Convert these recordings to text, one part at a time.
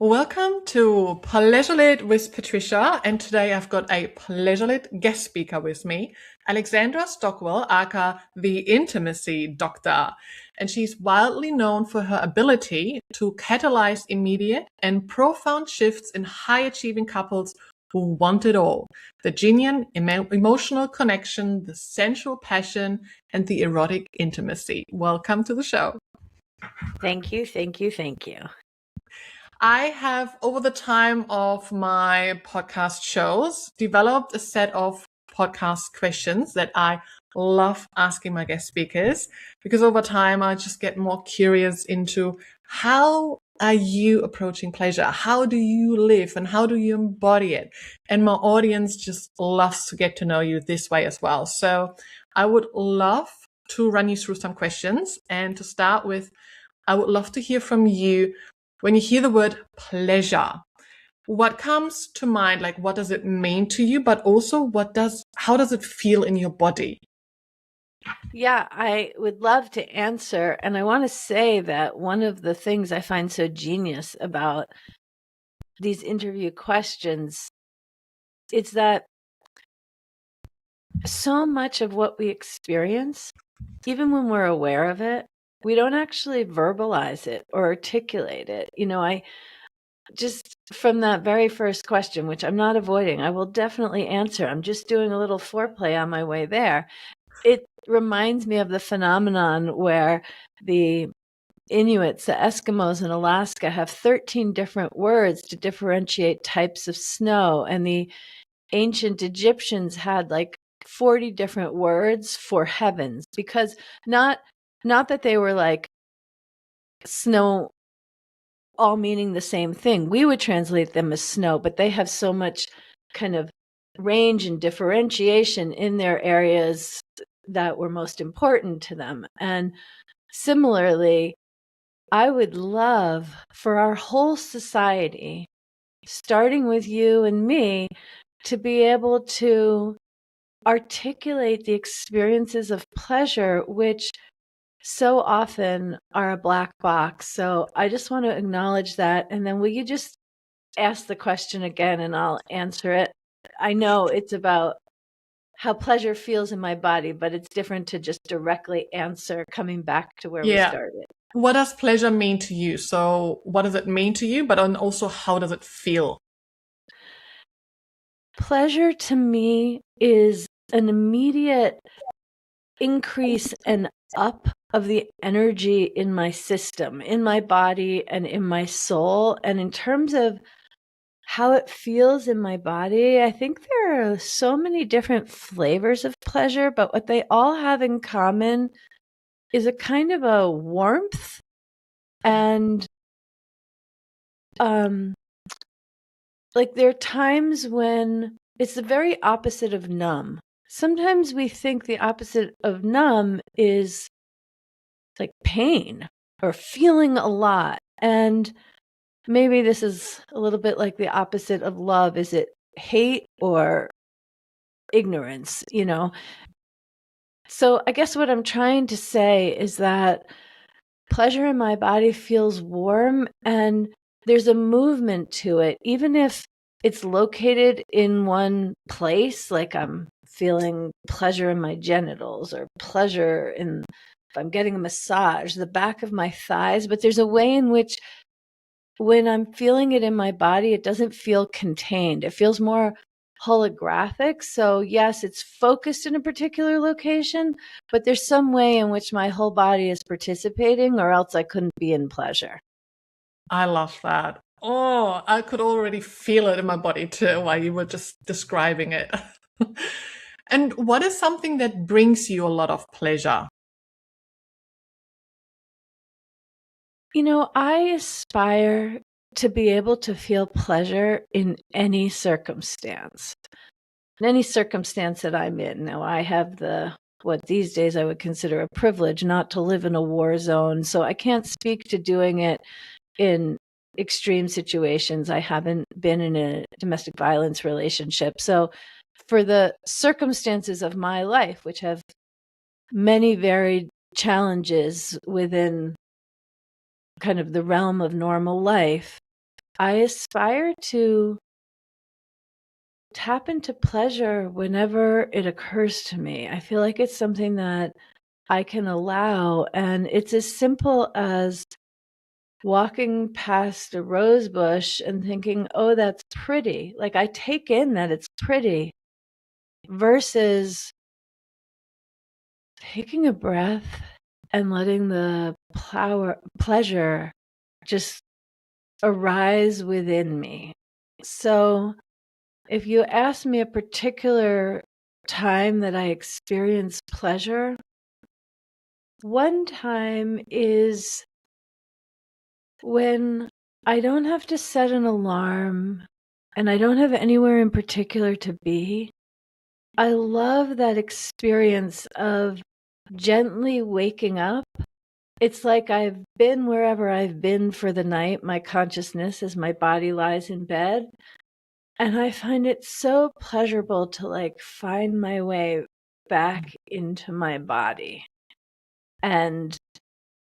Welcome to Pleasure Lit with Patricia, and today I've got a Pleasure Lit guest speaker with me, Alexandra Stockwell, aka the Intimacy Doctor. And she's widely known for her ability to catalyze immediate and profound shifts in high-achieving couples who want it all: the genuine emotional connection, the sensual passion, and the erotic intimacy. Welcome to the show. Thank you, thank you, thank you. I have, over the time of my podcast shows, developed a set of podcast questions that I love asking my guest speakers, because over time I just get more curious into how are you approaching pleasure? How do you live and how do you embody it? And my audience just loves to get to know you this way as well. So I would love to run you through some questions. And to start with, I would love to hear from you. When you hear the word pleasure, what comes to mind? Like, what does it mean to you? But also, how does it feel in your body? Yeah, I would love to answer. And I want to say that one of the things I find so genius about these interview questions is that so much of what we experience, even when we're aware of it, we don't actually verbalize it or articulate it. I just, from that very first question, which I'm not avoiding, I will definitely answer. I'm just doing a little foreplay on my way there. It reminds me of the phenomenon where the Inuits, the Eskimos in Alaska, have 13 different words to differentiate types of snow. And the ancient Egyptians had like 40 different words for heavens, because not that they were like snow all meaning the same thing. We would translate them as snow, but they have so much kind of range and differentiation in their areas that were most important to them. And similarly, I would love for our whole society, starting with you and me, to be able to articulate the experiences of pleasure, which so often are a black box. So I just want to acknowledge that. And then will you just ask the question again and I'll answer it? I know it's about how pleasure feels in my body, but it's different to just directly answer coming back to where we started. What does pleasure mean to you? So what does it mean to you? But also, how does it feel? Pleasure to me is an immediate increase and up of the energy in my system, in my body, and in my soul. And in terms of how it feels in my body, I think there are so many different flavors of pleasure, but what they all have in common is a kind of a warmth and like there are times when it's the very opposite of numb. Sometimes we think the opposite of numb is like pain or feeling a lot. And maybe this is a little bit like the opposite of love. Is it hate or ignorance, So I guess what I'm trying to say is that pleasure in my body feels warm and there's a movement to it, even if it's located in one place, like I'm feeling pleasure in my genitals or pleasure in, if I'm getting a massage, the back of my thighs. But there's a way in which when I'm feeling it in my body, it doesn't feel contained. It feels more holographic. So yes, it's focused in a particular location, but there's some way in which my whole body is participating, or else I couldn't be in pleasure. I love that. Oh, I could already feel it in my body too while you were just describing it. And what is something that brings you a lot of pleasure? I aspire to be able to feel pleasure in any circumstance. In any circumstance that I'm in. Now, I have what these days I would consider a privilege, not to live in a war zone. So I can't speak to doing it in extreme situations. I haven't been in a domestic violence relationship. So for the circumstances of my life, which have many varied challenges within kind of the realm of normal life, I aspire to tap into pleasure whenever it occurs to me. I feel like it's something that I can allow, and it's as simple as walking past a rose bush and thinking, oh, that's pretty. Like I take in that it's pretty versus taking a breath and letting the pleasure just arise within me. So if you ask me a particular time that I experience pleasure, one time is when I don't have to set an alarm and I don't have anywhere in particular to be. I love that experience of gently waking up. It's like I've been wherever I've been for the night, my consciousness as my body lies in bed. And I find it so pleasurable to like find my way back into my body. And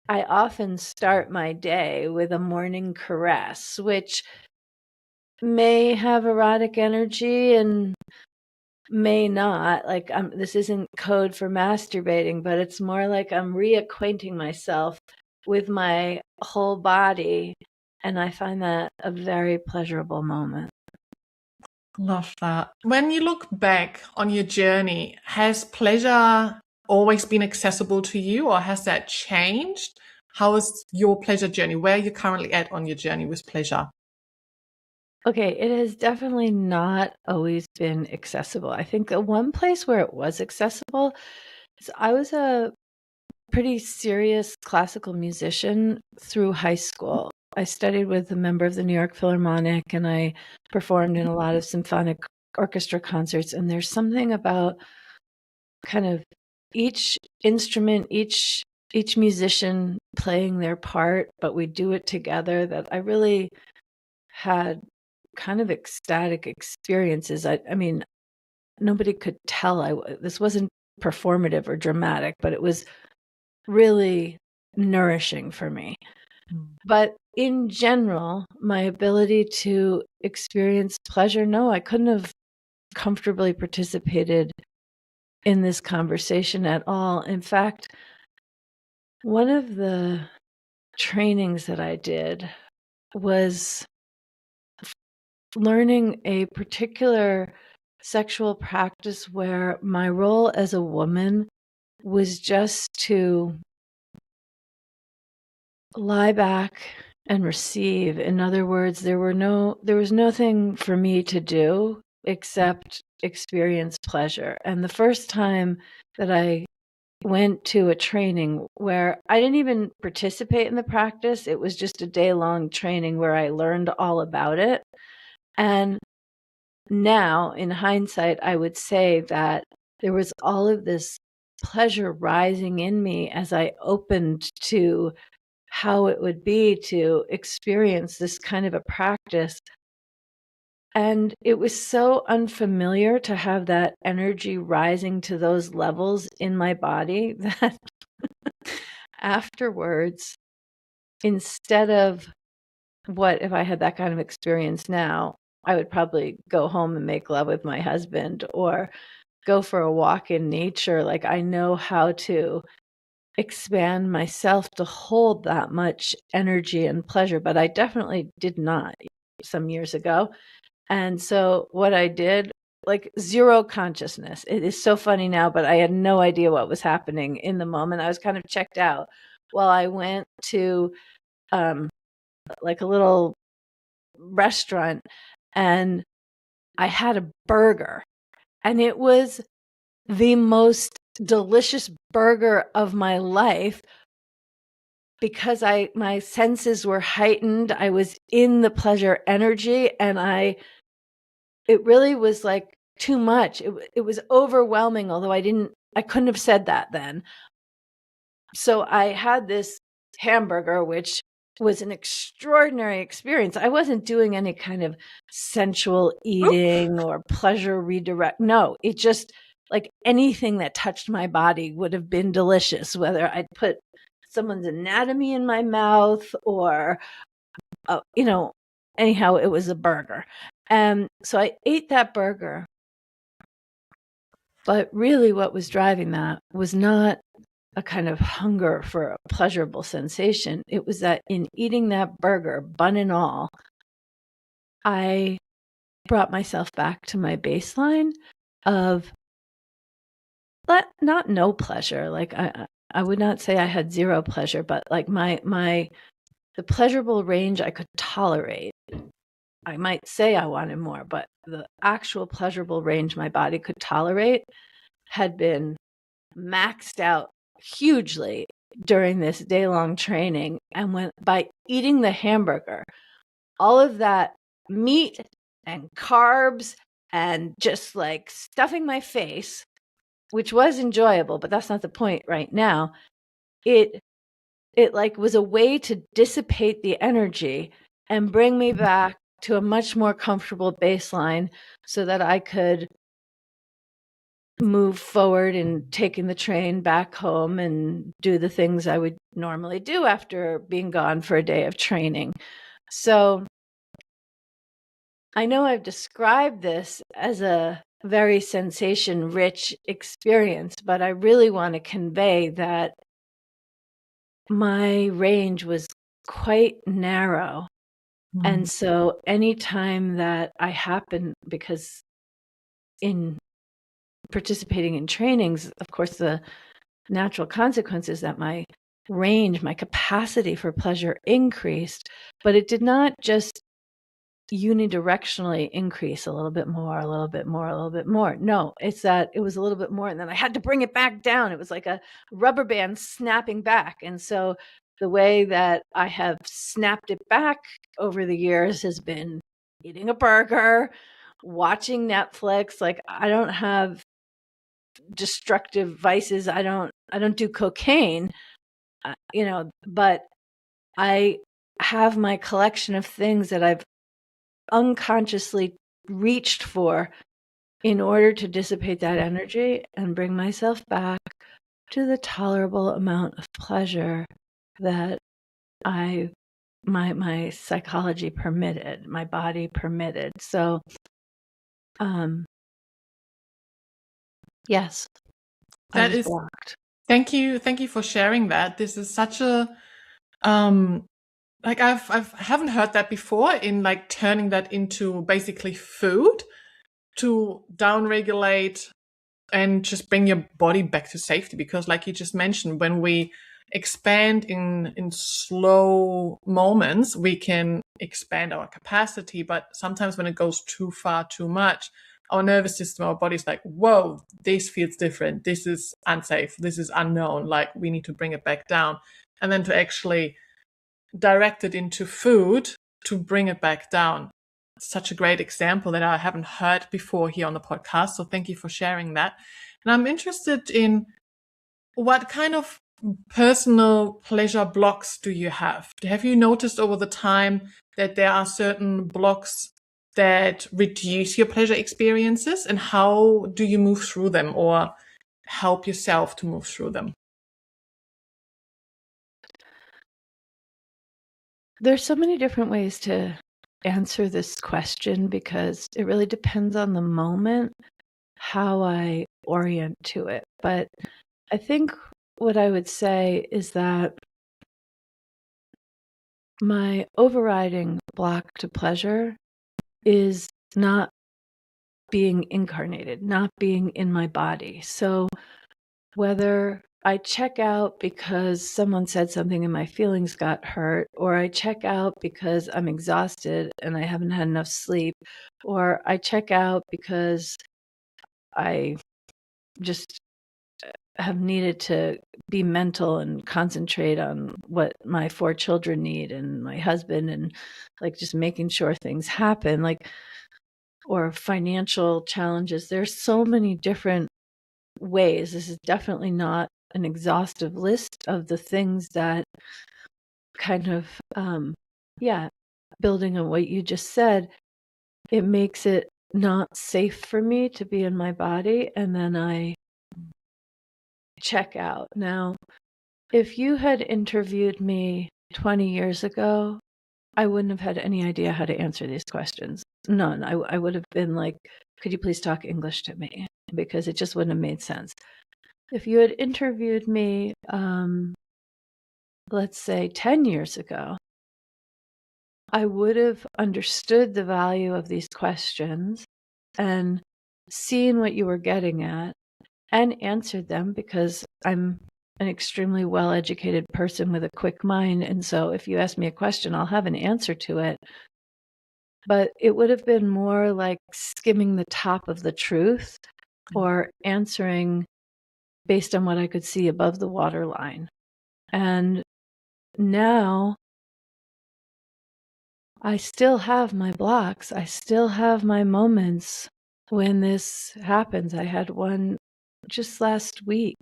I often start my day with a morning caress, which may have erotic energy and may not. Like this isn't code for masturbating, but it's more like I'm reacquainting myself with my whole body. And I find that a very pleasurable moment. Love that. When you look back on your journey, has pleasure always been accessible to you, or has that changed? How is your pleasure journey? Where are you currently at on your journey with pleasure? Okay, it has definitely not always been accessible. I think the one place where it was accessible is I was a pretty serious classical musician through high school. I studied with a member of the New York Philharmonic and I performed in a lot of symphonic orchestra concerts. And there's something about kind of each instrument, each musician playing their part, but we do it together, that I really had kind of ecstatic experiences. I mean, nobody could tell this wasn't performative or dramatic, but it was really nourishing for me. But in general, my ability to experience pleasure, no, I couldn't have comfortably participated in this conversation at all. In fact, one of the trainings that I did was learning a particular sexual practice where my role as a woman was just to lie back and receive. In other words, there was nothing for me to do except experience pleasure. And the first time that I went to a training where I didn't even participate in the practice, it was just a day-long training where I learned all about it. And now, in hindsight, I would say that there was all of this pleasure rising in me as I opened to how it would be to experience this kind of a practice. And it was so unfamiliar to have that energy rising to those levels in my body that afterwards, instead of what if I had that kind of experience now, I would probably go home and make love with my husband or go for a walk in nature. Like I know how to expand myself to hold that much energy and pleasure, but I definitely did not some years ago. And so what I did, like zero consciousness. It is so funny now, but I had no idea what was happening in the moment. I was kind of checked out. Well, I went to like a little restaurant and I had a burger, and it was the most delicious burger of my life because my senses were heightened. I was in the pleasure energy, and it really was like too much. It was overwhelming, although I couldn't have said that then. So I had this hamburger, which was an extraordinary experience. I wasn't doing any kind of sensual eating or pleasure redirect. No, it just like anything that touched my body would have been delicious, whether I'd put someone's anatomy in my mouth or, anyhow, it was a burger. And so I ate that burger. But really what was driving that was not a kind of hunger for a pleasurable sensation. It was that in eating that burger, bun and all, I brought myself back to my baseline of not no pleasure. Like I would not say I had zero pleasure, but like the pleasurable range I could tolerate. I might say I wanted more, but the actual pleasurable range my body could tolerate had been maxed out hugely during this day-long training. And when by eating the hamburger, all of that meat and carbs and just like stuffing my face, which was enjoyable, but that's not the point right now. It like was a way to dissipate the energy and bring me back to a much more comfortable baseline so that I could move forward in taking the train back home and do the things I would normally do after being gone for a day of training. So I know I've described this as a very sensation-rich experience, but I really want to convey that my range was quite narrow. And so anytime that I happen, because in participating in trainings, of course, the natural consequences that my range, my capacity for pleasure increased, but it did not just unidirectionally increase a little bit more, a little bit more, a little bit more. No, it's that it was a little bit more and then I had to bring it back down. It was like a rubber band snapping back. And so the way that I have snapped it back over the years has been eating a burger, watching Netflix. Like I don't have destructive vices. I don't do cocaine, but I have my collection of things that I've unconsciously reached for in order to dissipate that energy and bring myself back to the tolerable amount of pleasure that my psychology permitted, my body permitted. So, yes, I That was is, blocked. thank you for sharing that. This is such a like I haven't heard that before, in like turning that into basically food to downregulate and just bring your body back to safety. Because like you just mentioned, when we expand in slow moments, we can expand our capacity, but sometimes when it goes too far, too much, our nervous system, our body's like, whoa, this feels different, this is unsafe, this is unknown, like we need to bring it back down. And then to actually direct it into food to bring it back down. Such a great example that I haven't heard before here on the podcast. So thank you for sharing that. And I'm interested in what kind of personal pleasure blocks do you have? Have you noticed over the time that there are certain blocks that reduce your pleasure experiences, and how do you move through them or help yourself to move through them? There's so many different ways to answer this question because it really depends on the moment, how I orient to it. But I think what I would say is that my overriding block to pleasure is not being incarnated, not being in my body. So whether I check out because someone said something and my feelings got hurt, or I check out because I'm exhausted and I haven't had enough sleep, or I check out because I just have needed to be mental and concentrate on what my 4 children need and my husband and like just making sure things happen, like, or financial challenges. There's so many different ways. This is definitely not an exhaustive list of the things that kind of, building on what you just said, it makes it not safe for me to be in my body. And then I check out. Now, if you had interviewed me 20 years ago, I wouldn't have had any idea how to answer these questions. None. I would have been like, could you please talk English to me? Because it just wouldn't have made sense. If you had interviewed me, let's say 10 years ago, I would have understood the value of these questions and seen what you were getting at and answered them, because I'm an extremely well-educated person with a quick mind. And so if you ask me a question, I'll have an answer to it. But it would have been more like skimming the top of the truth or answering based on what I could see above the waterline. And now I still have my blocks. I still have my moments when this happens. I had one just last week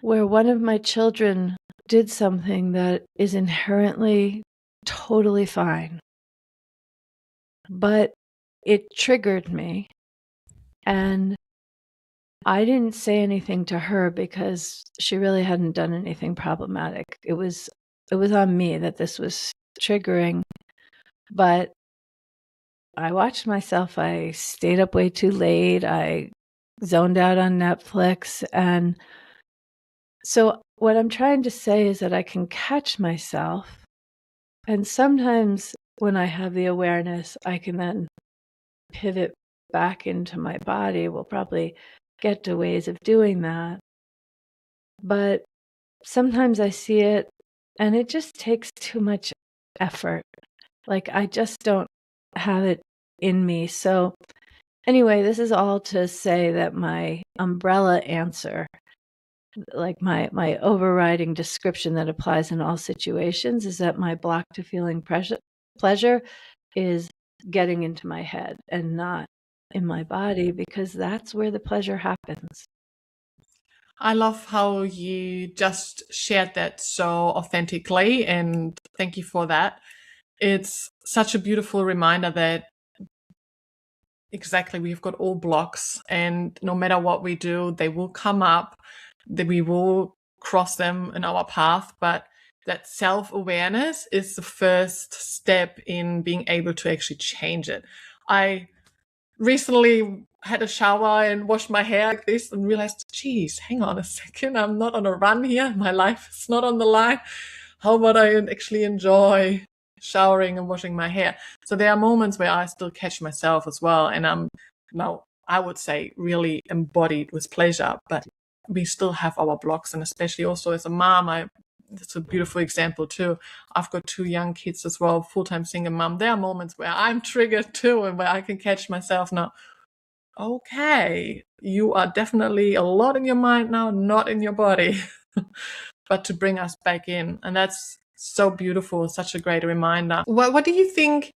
where one of my children did something that is inherently totally fine, but it triggered me. And I didn't say anything to her because she really hadn't done anything problematic. It was on me that this was triggering. But I watched myself. I stayed up way too late. I zoned out on Netflix. And so what I'm trying to say is that I can catch myself. And sometimes when I have the awareness, I can then pivot back into my body. We'll probably get to ways of doing that. But sometimes I see it and it just takes too much effort. Like I just don't have it in me. So anyway, this is all to say that my umbrella answer, like my overriding description that applies in all situations, is that my block to feeling pleasure is getting into my head and not in my body, because that's where the pleasure happens. I love how you just shared that so authentically, and thank you for that. It's such a beautiful reminder that exactly we've got all blocks, and no matter what we do, they will come up, that we will cross them in our path. But that self-awareness is the first step in being able to actually change it. I recently had a shower and washed my hair like this and realized, geez, hang on a second, I'm not on a run here. My life is not on the line. How about I actually enjoy showering and washing my hair? So there are moments where I still catch myself as well. And I'm now, I would say, really embodied with pleasure, but we still have our blocks. And especially also as a mom, it's a beautiful example too. I've got 2 young kids as well, full-time single mom. There are moments where I'm triggered too, and where I can catch myself now. Okay, you are definitely a lot in your mind now, not in your body, but to bring us back in. And that's so beautiful, such a great reminder. What do you think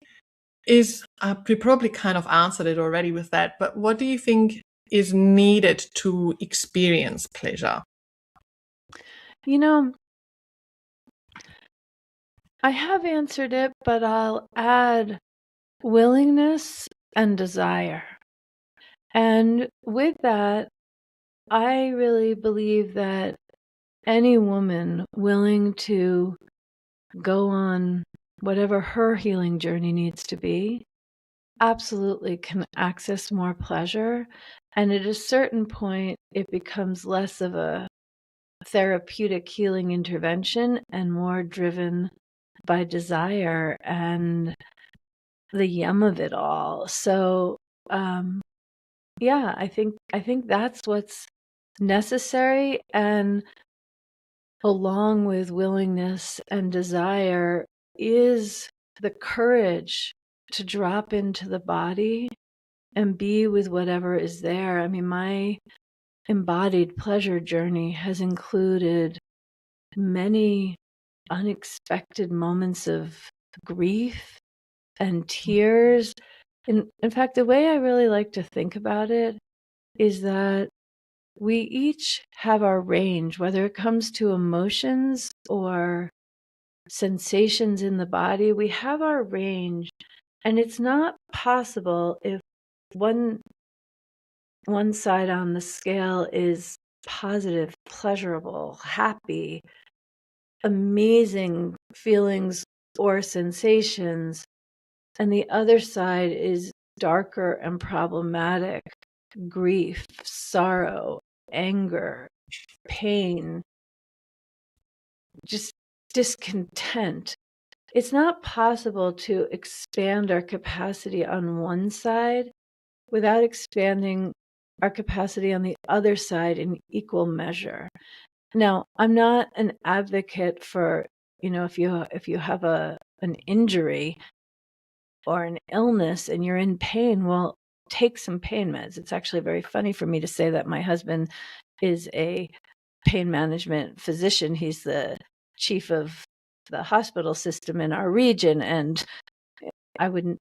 is, you probably kind of answered it already with that, but what do you think is needed to experience pleasure? You know, I have answered it, but I'll add willingness and desire. And with that, I really believe that any woman willing to go on whatever her healing journey needs to be absolutely can access more pleasure. And at a certain point, it becomes less of a therapeutic healing intervention and more driven by desire and the yum of it all. So, yeah, I think that's what's necessary. And along with willingness and desire is the courage to drop into the body and be with whatever is there. I mean, my embodied pleasure journey has included many unexpected moments of grief and tears. In fact, the way I really like to think about it is that we each have our range, whether it comes to emotions or sensations in the body. We have our range, and it's not possible if one side on the scale is positive, pleasurable, happy, amazing feelings or sensations, and the other side is darker and problematic grief, sorrow, anger, pain, just discontent. It's not possible to expand our capacity on one side without expanding our capacity on the other side in equal measure. Now, I'm not an advocate for, if you have an injury or an illness and you're in pain, well, take some pain meds. It's actually very funny for me to say that my husband is a pain management physician. He's the chief of the hospital system in our region, and I wouldn't,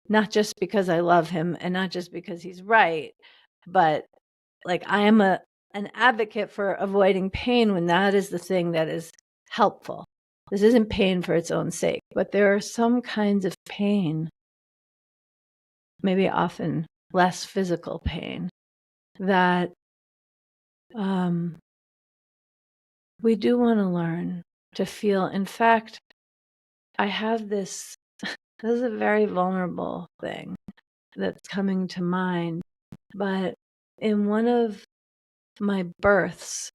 not just because I love him and not just because he's right, but like I am an advocate for avoiding pain when that is the thing that is helpful. This isn't pain for its own sake, but there are some kinds of pain, maybe often less physical pain, that we do want to learn to feel. In fact, I have this is a very vulnerable thing that's coming to mind, but in one of my births,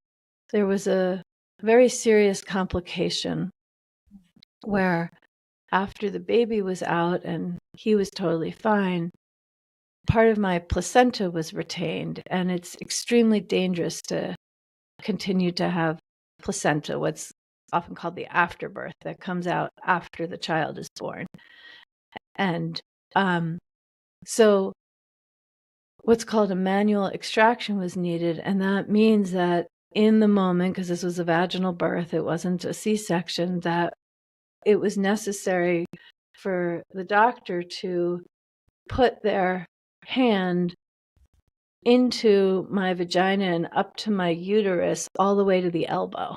there was a very serious complication where after the baby was out and he was totally fine, part of my placenta was retained, and it's extremely dangerous to continue to have placenta, what's often called the afterbirth, that comes out after the child is born. And so what's called a manual extraction was needed, and that means that in the moment, because this was a vaginal birth, it wasn't a C-section, that it was necessary for the doctor to put their hand into my vagina and up to my uterus all the way to the elbow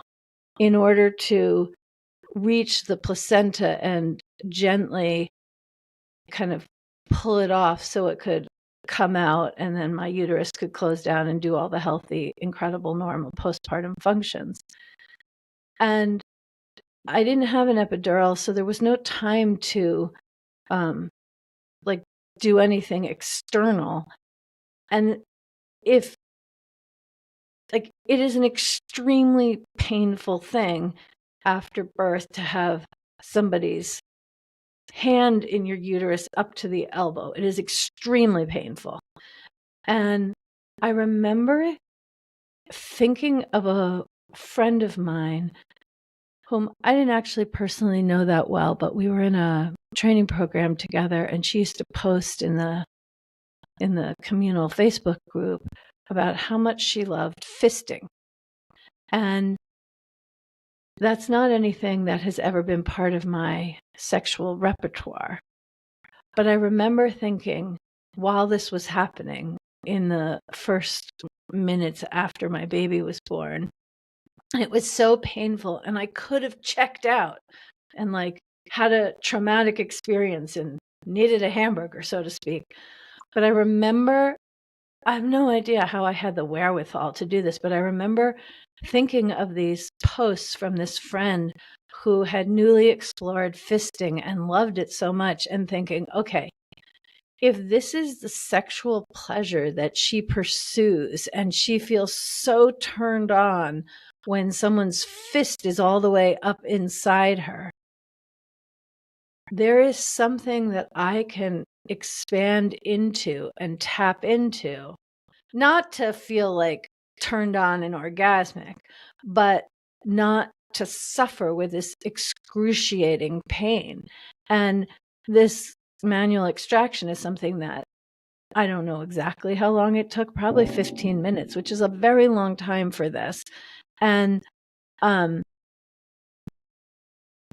in order to reach the placenta and gently kind of pull it off so it could come out, and then my uterus could close down and do all the healthy, incredible, normal postpartum functions. And I didn't have an epidural, so there was no time to do anything external. And if it is an extremely painful thing after birth to have somebody's hand in your uterus up to the elbow. It is extremely painful. And I remember thinking of a friend of mine whom I didn't actually personally know that well, but we were in a training program together, and she used to post in the communal Facebook group about how much she loved fisting. And that's not anything that has ever been part of my sexual repertoire. But I remember thinking, while this was happening in the first minutes after my baby was born, it was so painful, and I could have checked out and had a traumatic experience and needed a hamburger, so to speak. But I remember, I have no idea how I had the wherewithal to do this, but I remember thinking of these posts from this friend who had newly explored fisting and loved it so much, and thinking, okay, if this is the sexual pleasure that she pursues and she feels so turned on when someone's fist is all the way up inside her, there is something that I can expand into and tap into, not to feel turned on and orgasmic, but not to suffer with this excruciating pain. And this manual extraction is something that I don't know exactly how long it took, probably 15 minutes, which is a very long time for this. And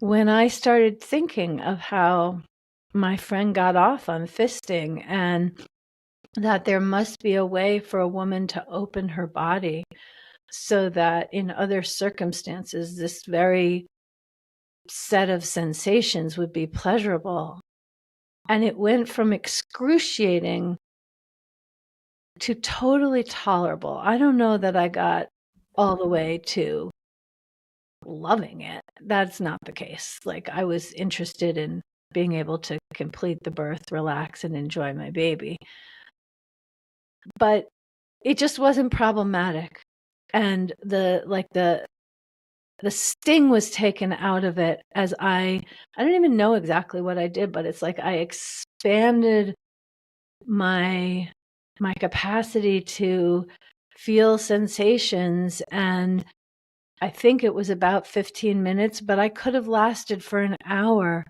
when I started thinking of how my friend got off on fisting, and that there must be a way for a woman to open her body so that in other circumstances, this very set of sensations would be pleasurable. And it went from excruciating to totally tolerable. I don't know that I got all the way to loving it. That's not the case. Like, I was interested in being able to complete the birth, relax, and enjoy my baby. But it just wasn't problematic. And the sting was taken out of it as I don't even know exactly what I did, but it's like I expanded my capacity to feel sensations, and I think it was about 15 minutes, but I could have lasted for an hour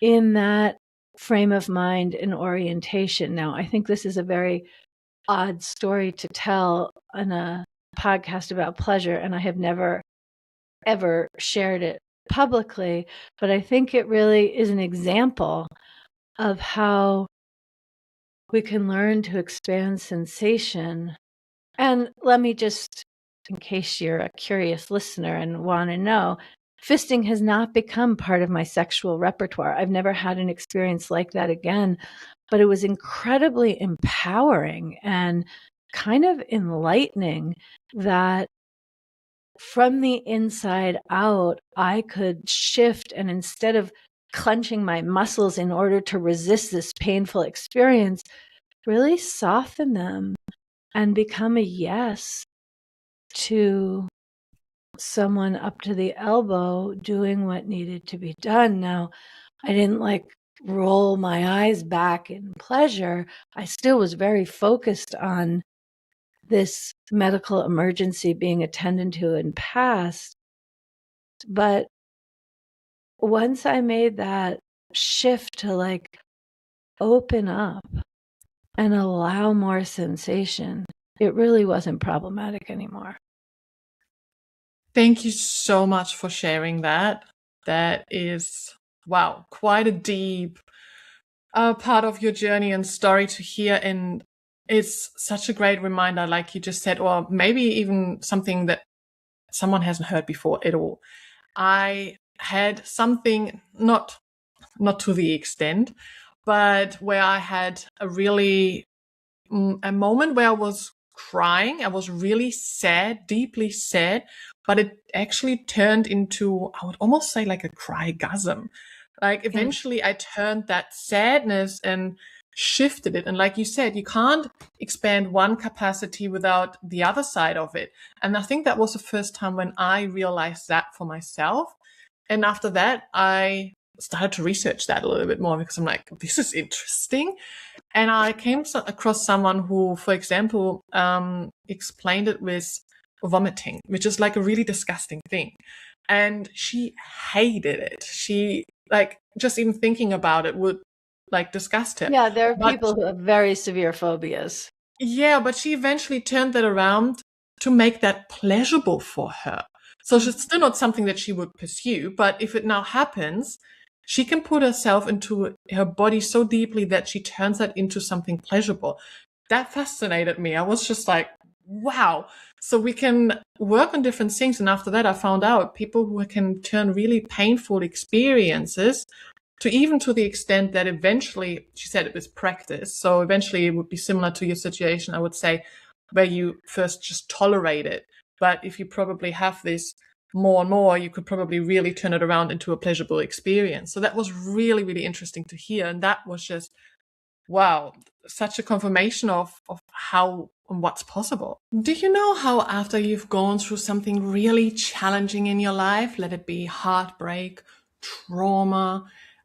in that frame of mind and orientation. Now, I think this is a very odd story to tell on a podcast about pleasure, and I have never ever shared it publicly, but I think it really is an example of how we can learn to expand sensation. And let me just, in case you're a curious listener and want to know, fisting has not become part of my sexual repertoire. I've never had an experience like that again, but it was incredibly empowering and kind of enlightening that from the inside out, I could shift, and instead of clenching my muscles in order to resist this painful experience, really soften them and become a yes to someone up to the elbow doing what needed to be done. Now, I didn't like roll my eyes back in pleasure. I still was very focused on this medical emergency being attended to and passed. But once I made that shift to like open up and allow more sensation, it really wasn't problematic anymore. Thank you so much for sharing that. That is, wow, quite a deep part of your journey and story to hear. And it's such a great reminder, like you just said, or maybe even something that someone hasn't heard before at all. I had something, not to the extent, but where I had a moment where I was crying. I was really sad, deeply sad, but it actually turned into, I would almost say, like a crygasm. Like eventually I turned that sadness and shifted it. And like you said, you can't expand one capacity without the other side of it. And I think that was the first time when I realized that for myself. And after that, I started to research that a little bit more because I'm like, this is interesting. And I came across someone who, for example, explained it with vomiting, which is like a really disgusting thing. And she hated it. She, like, just even thinking about it would like disgust her. Yeah, there are But people who have very severe phobias. yeah, but she eventually turned that around to make that pleasurable for her. So it's still not something that she would pursue, but if it now happens, she can put herself into her body so deeply that she turns that into something pleasurable. That fascinated me. I was just like, wow. So we can work on different things. And after that, I found out people who can turn really painful experiences to even to the extent that eventually, she said it was practice. So eventually it would be similar to your situation, I would say, where you first just tolerate it. But if you probably have this more and more, you could probably really turn it around into a pleasurable experience. So that was really, really interesting to hear. And that was just, wow, such a confirmation of how and what's possible. Do you know how after you've gone through something really challenging in your life, let it be heartbreak, trauma,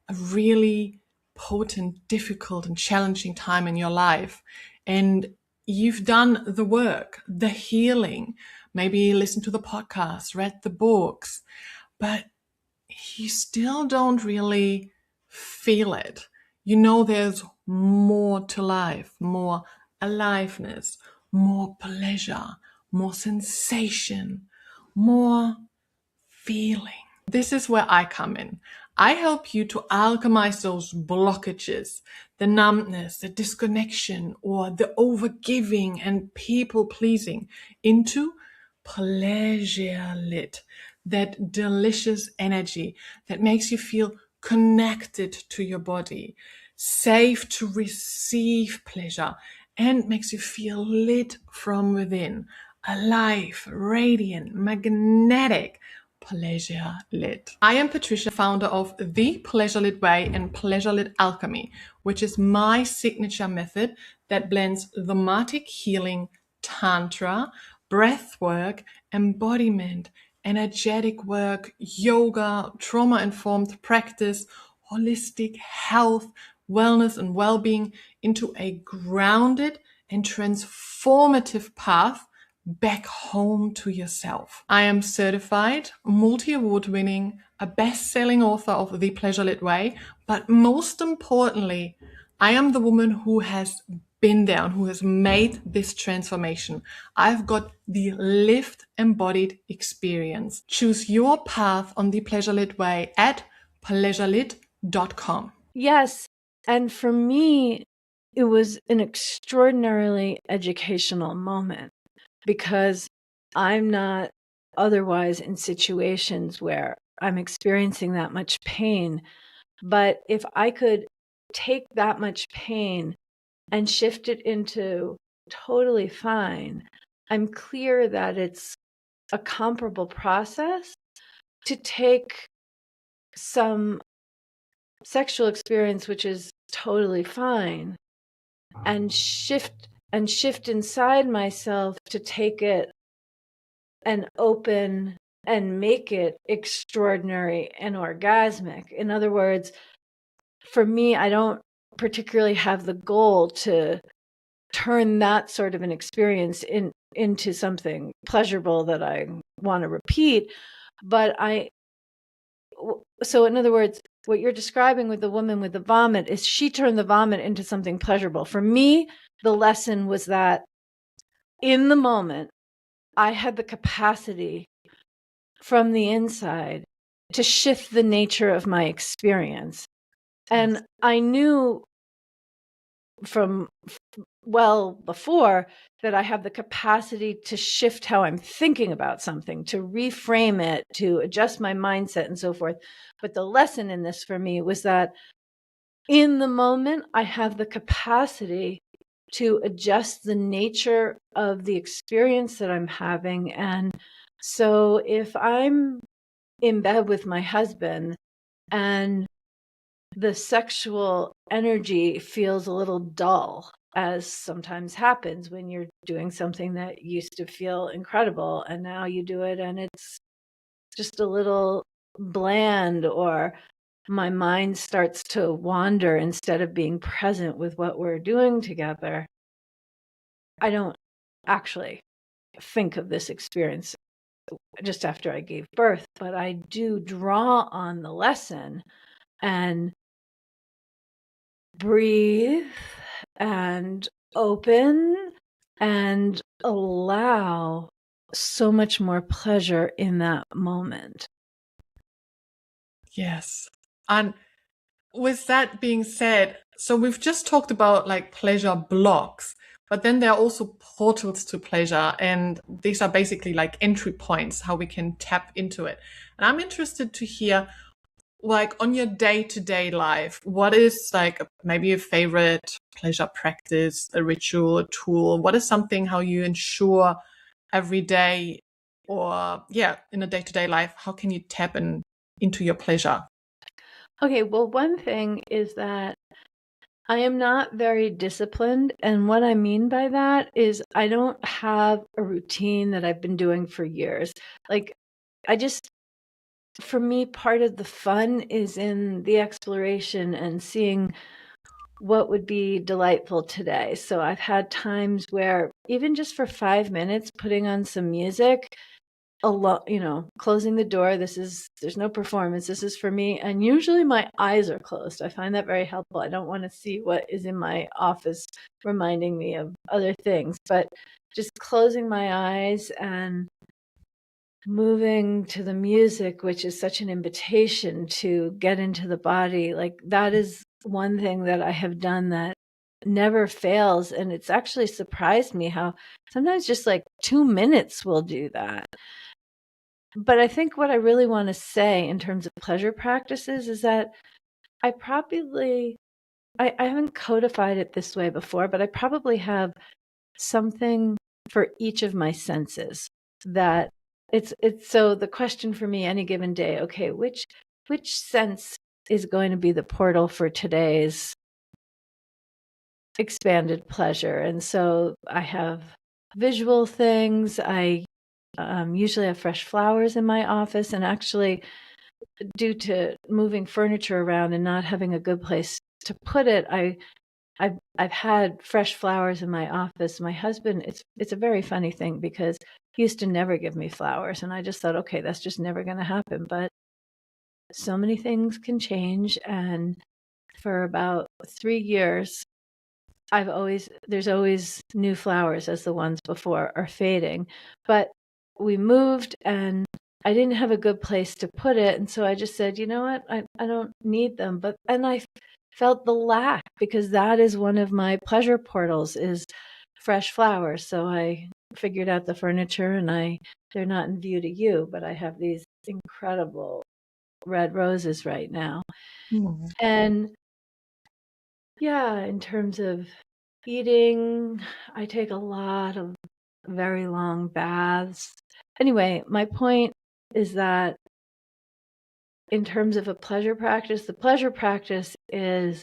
a really potent, difficult, and challenging time in your life, and you've done the work, the healing, maybe listened to the podcast, read the books, but you still don't really feel it. You know, there's more to life, more aliveness, more pleasure, more sensation, more feeling. This is where I come in. I help you to alchemize those blockages, the numbness, the disconnection, or the overgiving and people pleasing into pleasure lit, that delicious energy that makes you feel connected to your body, safe to receive pleasure, and makes you feel lit from within, alive, radiant, magnetic, Pleasure Lit. I am Patricia, founder of The Pleasure Lit Way and Pleasure Lit Alchemy, which is my signature method that blends somatic healing, tantra, breath work, embodiment, energetic work, yoga, trauma-informed practice, holistic health, wellness, and well-being into a grounded and transformative path back home to yourself. I am certified, multi-award winning, a best-selling author of The Pleasure Lit Way, but most importantly, I am the woman who has been there and who has made this transformation. I've got the lived embodied experience. Choose your path on The Pleasure Lit Way at pleasurelit.com. Yes. And for me, it was an extraordinarily educational moment because I'm not otherwise in situations where I'm experiencing that much pain. But if I could take that much pain and shift it into totally fine, I'm clear that it's a comparable process to take some sexual experience, which is totally fine, and shift inside myself to take it and open and make it extraordinary and orgasmic. In other words, for me, I don't particularly have the goal to turn that sort of an experience into something pleasurable that I want to repeat. So in other words, what you're describing with the woman with the vomit is she turned the vomit into something pleasurable. For me, the lesson was that in the moment, I had the capacity from the inside to shift the nature of my experience. And I knew from well before that I have the capacity to shift how I'm thinking about something, to reframe it, to adjust my mindset and so forth. But the lesson in this for me was that in the moment, I have the capacity to adjust the nature of the experience that I'm having. And so if I'm in bed with my husband and the sexual energy feels a little dull, as sometimes happens when you're doing something that used to feel incredible and now you do it and it's just a little bland, or my mind starts to wander instead of being present with what we're doing together. I don't actually think of this experience just after I gave birth, but I do draw on the lesson and breathe and open and allow so much more pleasure in that moment. Yes. And with that being said, so we've just talked about like pleasure blocks, but then there are also portals to pleasure. And these are basically like entry points, how we can tap into it. And I'm interested to hear, like on your day-to-day life, what is like maybe a favorite pleasure practice, a ritual, a tool? What is something how you ensure every day, or in a day-to-day life, how can you tap into your pleasure? Okay, well, one thing is that I am not very disciplined. And what I mean by that is I don't have a routine that I've been doing for years. Like, for me, part of the fun is in the exploration and seeing what would be delightful today. So I've had times where even just for 5 minutes, putting on some music, closing the door. There's no performance. This is for me. And usually my eyes are closed. I find that very helpful. I don't want to see what is in my office reminding me of other things, but just closing my eyes and moving to the music, which is such an invitation to get into the body. Like, that is one thing that I have done that never fails. And it's actually surprised me how sometimes just like 2 minutes will do that. But I think what I really want to say in terms of pleasure practices is that I haven't codified it this way before, but I probably have something for each of my senses that it's so the question for me any given day, okay, which sense is going to be the portal for today's expanded pleasure? And so I have visual things. I usually have fresh flowers in my office, and actually, due to moving furniture around and not having a good place to put it, I've had fresh flowers in my office. My husband, it's a very funny thing because he used to never give me flowers, and I just thought, okay, that's just never going to happen. But so many things can change, and for about 3 years, there's always new flowers as the ones before are fading. But we moved and I didn't have a good place to put it. And so I just said, you know what? I don't need them. And I felt the lack, because that is one of my pleasure portals, is fresh flowers. So I figured out the furniture, and they're not in view to you, but I have these incredible red roses right now. Mm. And yeah, in terms of eating, I take a lot of very long baths. Anyway, my point is that in terms of a pleasure practice, the pleasure practice is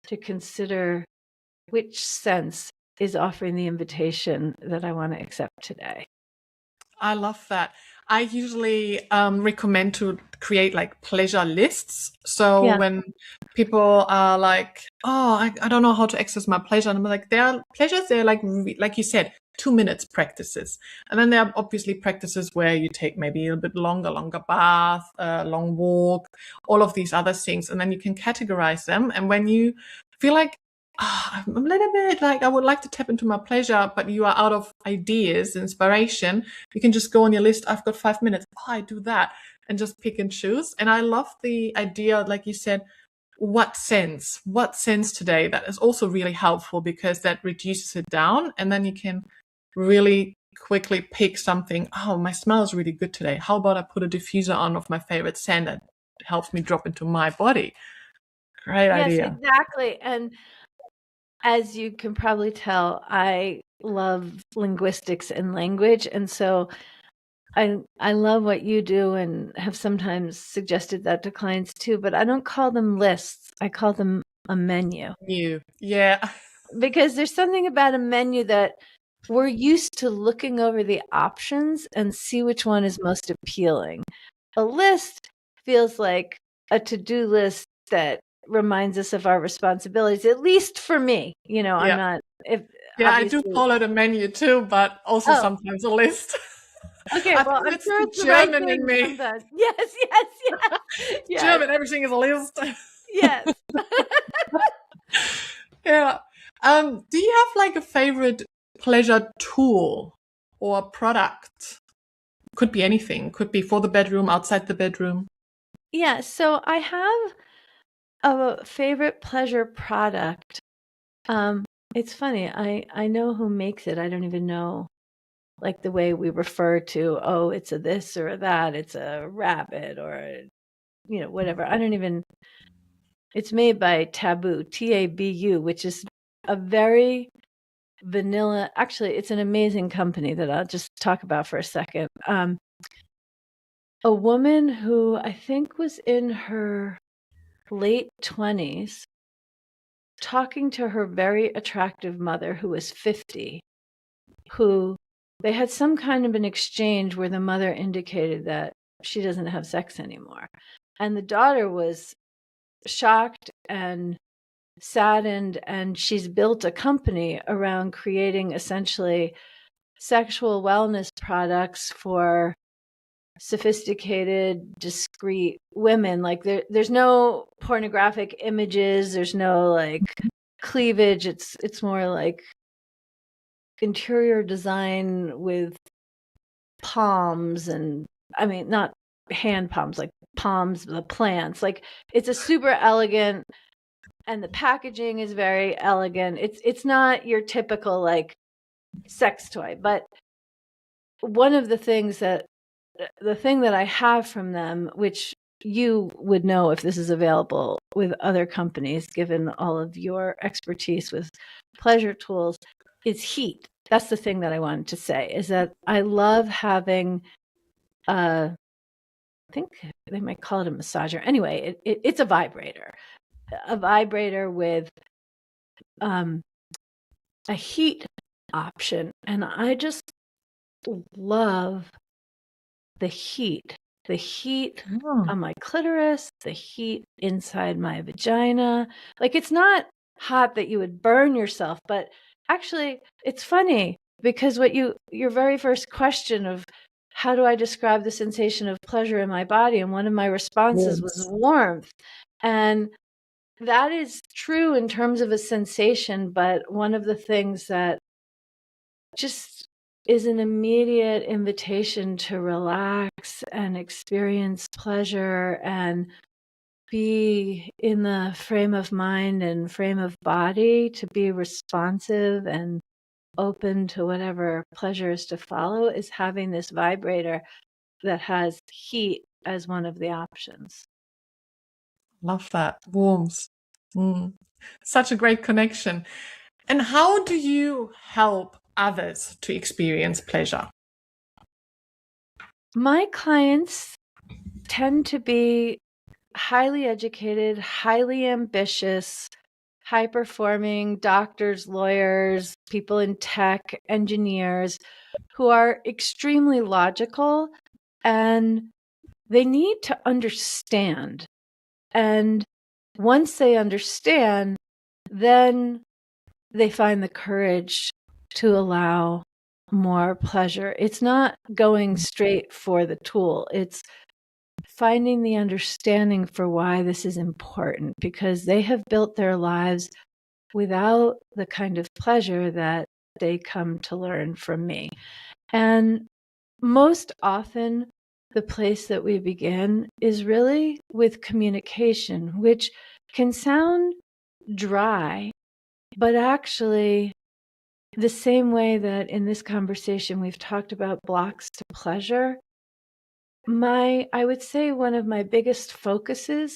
to consider which sense is offering the invitation that I want to accept today. I love that. I usually recommend to create like pleasure lists. So Yeah. when people are like, "Oh, I don't know how to access my pleasure," and I'm like, "There are pleasures. They're like you said, 2 minutes practices, and then there are obviously practices where you take maybe a bit longer bath, long walk, all of these other things, and then you can categorize them. And when you feel like I'm a little bit like I would like to tap into my pleasure, but you are out of ideas, inspiration, you can just go on your list. I've got 5 minutes. Oh, I do that and just pick and choose. And I love the idea, like you said, what sense today. That is also really helpful because that reduces it down. And then you can really quickly pick something. Oh, my smell is really good today. How about I put a diffuser on of my favorite scent that helps me drop into my body? Great Yes, idea. exactly. And as you can probably tell, I love linguistics and language. And so I love what you do and have sometimes suggested that to clients too, but I don't call them lists. I call them a menu, Yeah. because there's something about a menu that we're used to looking over the options and see which one is most appealing. A list feels like a to-do list that reminds us of our responsibilities, at least for me. I'm Yeah. not, if Yeah, I do obviously. call it a menu too, but also Oh, sometimes a list. okay. I Well, think I'm that's sure the it's the right German in thing me. sometimes. Yes, yes, yes, yes, German, everything is a list. yes. Yeah. Do you have like a favorite pleasure tool or product? Could be anything. Could be for the bedroom, outside the bedroom. Yeah, so I have a favorite pleasure product. It's funny. I know who makes it. I don't even know, like, the way we refer to, oh, it's a this or a that. It's a rabbit or whatever. I don't even. It's made by Taboo, Tabu, which is a very vanilla. Actually, it's an amazing company that I'll just talk about for a second. A woman who I think was in her late 20s, talking to her very attractive mother who was 50, who they had some kind of an exchange where the mother indicated that she doesn't have sex anymore. And the daughter was shocked and saddened, and she's built a company around creating essentially sexual wellness products for sophisticated, discreet women. Like, there's no pornographic images, there's no like cleavage. It's more like interior design with palms, and I mean, not hand palms, like palms, the plants. Like, it's a super elegant, and the packaging is very elegant. It's not your typical like sex toy. But one of the thing that I have from them, which you would know if this is available with other companies, given all of your expertise with pleasure tools, is heat. That's the thing that I wanted to say, is that I love having I think they might call it a massager. Anyway, it's a vibrator with a heat option. And I just love the heat on my clitoris, the heat inside my vagina. Like, it's not hot that you would burn yourself, but actually it's funny because your very first question of how do I describe the sensation of pleasure in my body? And one of my responses was warmth. And that is true in terms of a sensation, but one of the things that just is an immediate invitation to relax and experience pleasure and be in the frame of mind and frame of body to be responsive and open to whatever pleasure is to follow is having this vibrator that has heat as one of the options. Love that. Warmth. Such a great connection. And how do you help others to experience pleasure? My clients tend to be highly educated, highly ambitious, high performing doctors, lawyers, people in tech, engineers who are extremely logical, and they need to understand. And once they understand, then they find the courage to allow more pleasure. It's not going straight for the tool. It's finding the understanding for why this is important, because they have built their lives without the kind of pleasure that they come to learn from me. And most often, the place that we begin is really with communication, which can sound dry, but actually, the same way that in this conversation we've talked about blocks to pleasure, I would say one of my biggest focuses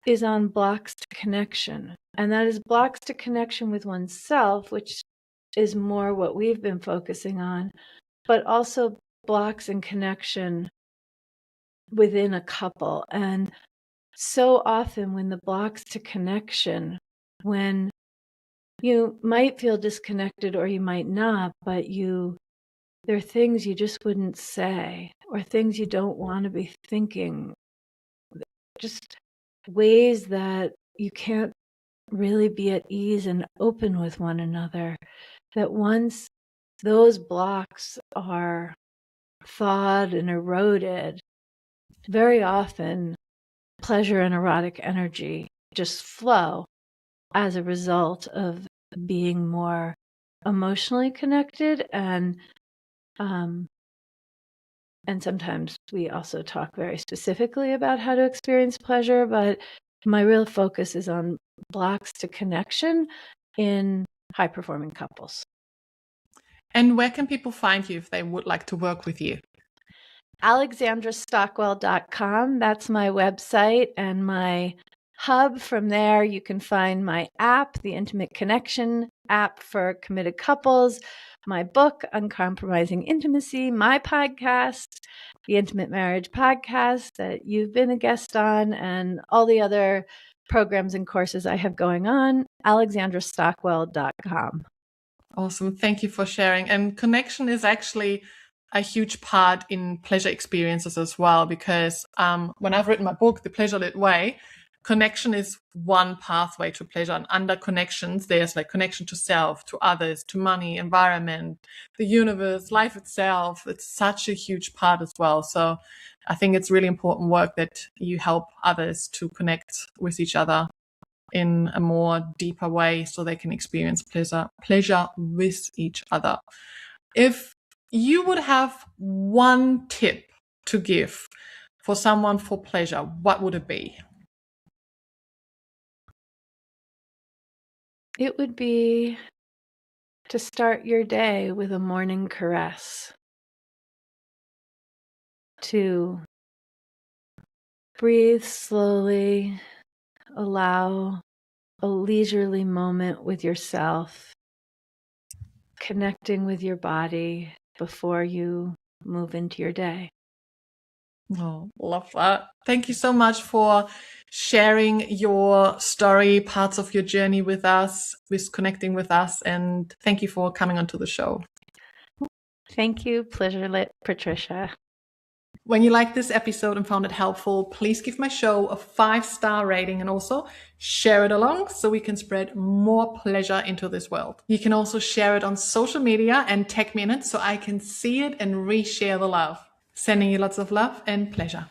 is on blocks to connection. And that is blocks to connection with oneself, which is more what we've been focusing on, but also blocks in connection within a couple. And so often when the blocks to connection, when you might feel disconnected or you might not, but there are things you just wouldn't say or things you don't want to be thinking, just ways that you can't really be at ease and open with one another, that once those blocks are thawed and eroded, very often pleasure and erotic energy just flow as a result of being more emotionally connected. And sometimes we also talk very specifically about how to experience pleasure, but my real focus is on blocks to connection in high-performing couples. And where can people find you if they would like to work with you? AlexandraStockwell.com. That's my website and my hub. From there, you can find my app, the Intimate Connection app for committed couples, my book, Uncompromising Intimacy, my podcast, the Intimate Marriage Podcast that you've been a guest on, and all the other programs and courses I have going on, AlexandraStockwell.com. Awesome. Thank you for sharing. And connection is actually a huge part in pleasure experiences as well, because when I've written my book, The Pleasure Lit Way, connection is one pathway to pleasure. And under connections, there's like connection to self, to others, to money, environment, the universe, life itself. It's such a huge part as well. So I think it's really important work that you help others to connect with each other in a more deeper way so they can experience pleasure with each other. If you would have one tip to give for someone for pleasure, what would it be? It would be to start your day with a morning caress, to breathe slowly, allow a leisurely moment with yourself, connecting with your body before you move into your day. Oh, love that. Thank you so much for sharing your story, parts of your journey with us, with connecting with us, and thank you for coming onto the show. Thank you. Pleasure, Patricia. When you liked this episode and found it helpful, please give my show a 5-star rating and also share it along so we can spread more pleasure into this world. You can also share it on social media and tag me in it so I can see it and reshare the love. Sending you lots of love and pleasure.